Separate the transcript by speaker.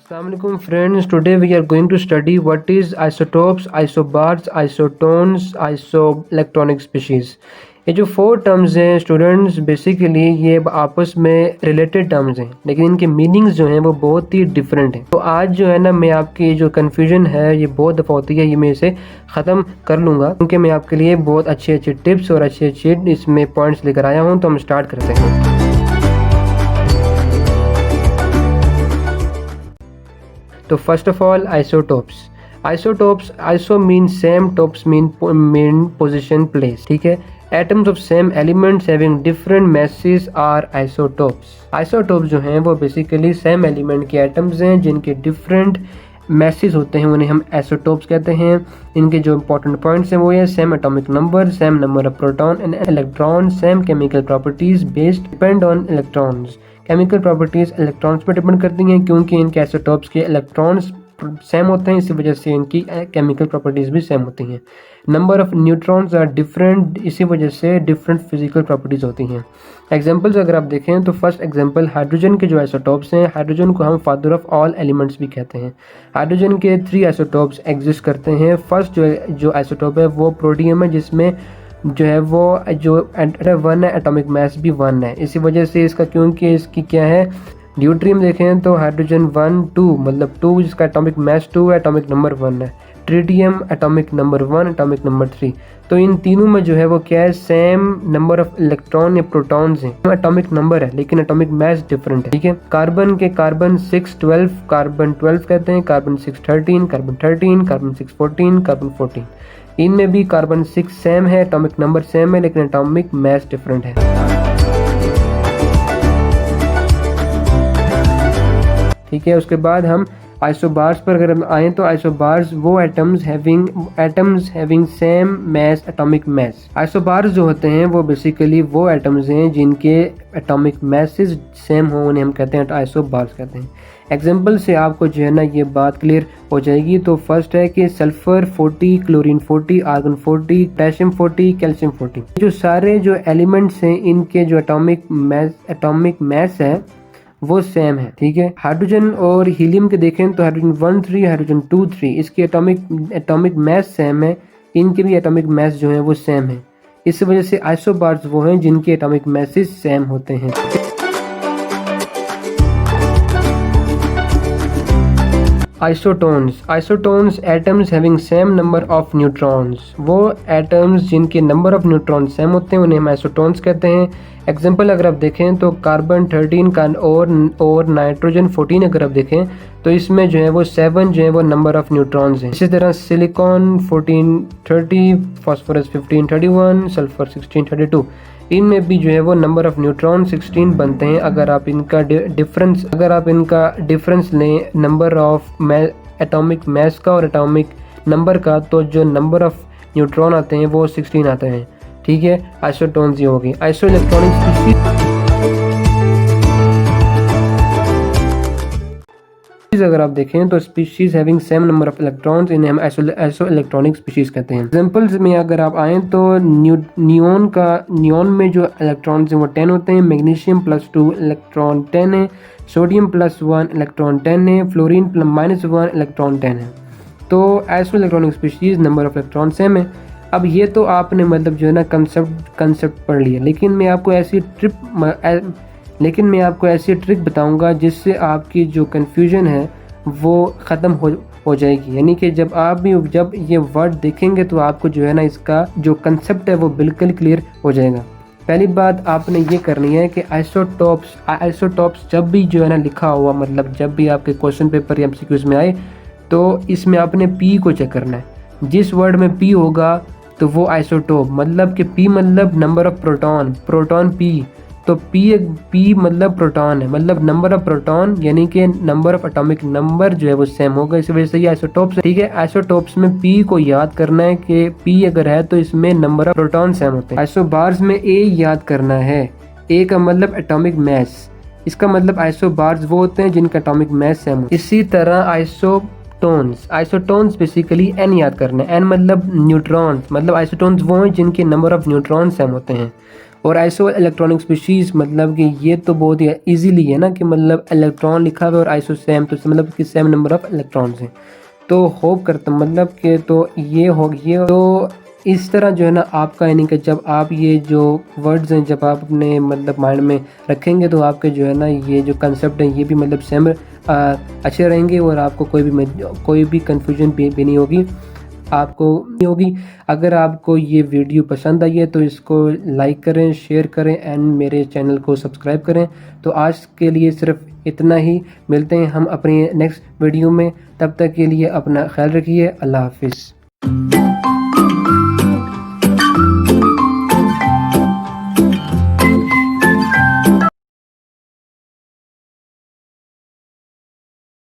Speaker 1: Assalamualaikum friends, today we are going to study what is isotopes, isobars, isotones, isoelectronic species। ये जो 4 terms हैं students, basically ये आपस में रिलेटेड टर्म्स हैं, लेकिन इनके मीनिंग्स जो हैं वो बहुत ही डिफरेंट हैं। तो आज जो है ना, मैं आपकी जो कन्फ्यूजन है ये बहुत दफ़ा होती है, ये मैं इसे ख़त्म कर लूँगा, क्योंकि मैं आपके लिए बहुत अच्छी अच्छी टिप्स और अच्छी अच्छी इसमें पॉइंट्स लेकर आया हूँ। तो हम स्टार्ट करते हैं। तो first of all isotopes, iso mean same, tops mean position, place, ठीक है। Atoms of same elements having different masses are isotopes जो हैं वो बेसिकली सेम एलिमेंट के एटम्स हैं जिनके डिफरेंट मैसेज होते हैं, उन्हें हम आइसोटोप्स कहते हैं। इनके जो इंपॉर्टेंट पॉइंट्स हैं वो ये same atomic number, same number of proton and electron, same chemical properties based depend on electrons. Chemical properties electrons पर डिपेंड करती हैं, क्योंकि इनके आइसोटोप्स के इलेक्ट्रॉन्स सेम होते हैं, इसी वजह से इनकी केमिकल प्रॉपर्टीज भी सेम होती हैं। Number of neutrons are different, इसी वजह से डिफरेंट फिजिकल प्रॉपर्टीज होती हैं। एग्जांपल्स अगर आप देखें तो फर्स्ट एग्जांपल, हाइड्रोजन के जो आइसोटोप्स हैं, हाइड्रोजन को हम फादर ऑफ ऑल एलिमेंट्स भी कहते हैं। हाइड्रोजन के 3 आइसोटोप्स एग्जिस्ट करते हैं। फर्स्ट जो आइसोटोप है वो प्रोटियम है, जिसमें जो है वो जो 1 है, एटॉमिक मास भी 1 है। इसी वजह से इसका, क्योंकि इसकी क्या है, ड्यूट्रियम देखें तो हाइड्रोजन 1 2 मतलब 2, जिसका एटॉमिक मास 2 है, एटॉमिक नंबर 1 है। Tritium atomic number 1, atomic number 3। तो इन तीनों में जो है वो क्या है, सेम नंबर ऑफ इलेक्ट्रॉन या प्रोटॉन्स हैं, एटॉमिक नंबर है लेकिन एटॉमिक मास डिफरेंट है, ठीक है। कार्बन 6 12 कार्बन 12 कहते हैं, कार्बन 6 13, कार्बन 13, कार्बन 6 14, कार्बन 14। इनमें भी कार्बन 6 सेम है, एटॉमिक नंबर सेम है, लेकिन एटॉमिक मास डिफरेंट है, ठीक है। उसके बाद हम आइसोबार्स पर अगर हम आएँ तो आइसोबार्स वो atoms having same mass, atomic mass. Isobars जो होते हैं वो बेसिकली वो एटम्स हैं जिनके एटॉमिक मासेस सेम हो, उन्हें हम कहते हैं आइसोबार्स कहते हैं। एग्जाम्पल से आपको जो है ना ये बात क्लियर हो जाएगी। तो फर्स्ट है कि sulphur 40, chlorine 40, argon 40, potassium 40, calcium 40, जो सारे जो एलिमेंट्स हैं इनके जो एटॉमिक मास है वो सेम है, ठीक है। हाइड्रोजन और हीलियम के देखें तो हाइड्रोजन 1 3, हाइड्रोजन 2 3, इसकी एटॉमिक मास सेम है, इनके भी एटॉमिक मास जो है वो सेम है। इस वजह से आइसोबार्स वो हैं जिनके एटॉमिक मासेस सेम होते हैं। Isotones atoms having same number of neutrons, वो एटम्स जिनके नंबर ऑफ न्यूट्रॉन सेम होते हैं उन्हें हम आइसोटोन्स कहते हैं। एग्जांपल अगर आप देखें तो कार्बन 13 का और नाइट्रोजन 14 अगर आप देखें तो इसमें जो है वो 7 जो है वो नंबर ऑफ न्यूट्रॉन्स हैं। इसी तरह सिलिकॉन 14 30, फास्फोरस 15 31, सल्फर 16 32, इनमें भी जो है वो नंबर ऑफ न्यूट्रॉन 16 बनते हैं। अगर आप इनका डिफरेंस लें नंबर ऑफ एटॉमिक मास का और एटॉमिक नंबर का, तो जो नंबर ऑफ न्यूट्रॉन आते हैं वो 16 आते हैं, ठीक है। आइसोटोन्स ये होगी। आइसो इलेक्ट्रॉनिक स्पीशीज अगर आप देखें तो species having same number of electrons, इन्हें हम आइसो इलेक्ट्रॉनिक स्पीशीज कहते हैं। एग्जांपल्स में अगर आप आएँ तो नियोन में जो इलेक्ट्रॉन्स हैं वो 10 होते हैं, मैग्नीशियम +2 इलेक्ट्रॉन 10 है, सोडियम +1 इलेक्ट्रॉन 10 है, फ्लोरीन -1 इलेक्ट्रॉन 10 है। तो iso electronic species number of electron same है। अब ये तो आपने मतलब जो है ना कंसेप्ट पढ़ लिया, लेकिन मैं आपको ऐसी ट्रिक बताऊंगा जिससे आपकी जो कन्फ्यूजन है वो ख़त्म हो जाएगी। यानी कि जब ये वर्ड देखेंगे तो आपको जो है ना इसका जो कंसेप्ट है वो बिल्कुल क्लियर हो जाएगा। पहली बात आपने ये करनी है कि आइसोटोप्स जब भी जो है ना लिखा हुआ, मतलब जब भी आपके क्वेश्चन पेपर या एमसीक्यूज में आए तो इसमें आपने पी को चेक करना है। जिस वर्ड में पी होगा तो वो आइसोटोप, मतलब कि पी मतलब नंबर ऑफ प्रोटॉन पी, तो पी मतलब प्रोटॉन है, मतलब नंबर ऑफ प्रोटॉन, यानी कि नंबर ऑफ एटॉमिक नंबर जो है वो सेम होगा। इस वजह से ये आइसोटोप्स है, ठीक है। आइसोटोप्स में पी को याद करना है कि पी अगर है तो इसमें नंबर ऑफ प्रोटॉन सेम होते हैं। आइसोबार्स में ए याद करना है, ए का मतलब एटॉमिक मास, इसका मतलब आइसोबार्स वो होते हैं जिनका एटॉमिक मास सेम होता है। इसी तरह आइसोटोन्स बेसिकली एन याद करना है, एन मतलब न्यूट्रॉन्स, मतलब आइसोटोन्स वो हैं जिनके नंबर ऑफ न्यूट्रॉन सेम होते हैं। और आइसो इलेक्ट्रॉनिक स्पीशीज़ मतलब कि ये तो बहुत ही ईजीली है ना कि मतलब इलेक्ट्रॉन लिखा हुआ है और आइसो सेम, तो मतलब कि सेम नंबर ऑफ इलेक्ट्रॉन्स हैं। तो होप करता हूँ मतलब कि तो ये तो इस तरह जो है ना आपका यानी कि जब आप ये जो वर्ड्स हैं जब आप अपने मतलब माइंड में रखेंगे तो आपके जो है ना ये जो कंसेप्ट हैं ये भी मतलब सेम अच्छे रहेंगे और आपको कोई भी कन्फ्यूजन भी नहीं होगी आपको नहीं होगी। अगर आपको ये वीडियो पसंद आई है तो इसको लाइक करें, शेयर करें एंड मेरे चैनल को सब्सक्राइब करें। तो आज के लिए सिर्फ इतना ही, मिलते हैं हम अपनी नेक्स्ट वीडियो में, तब तक के लिए अपना ख्याल रखिए। अल्लाह हाफिज़।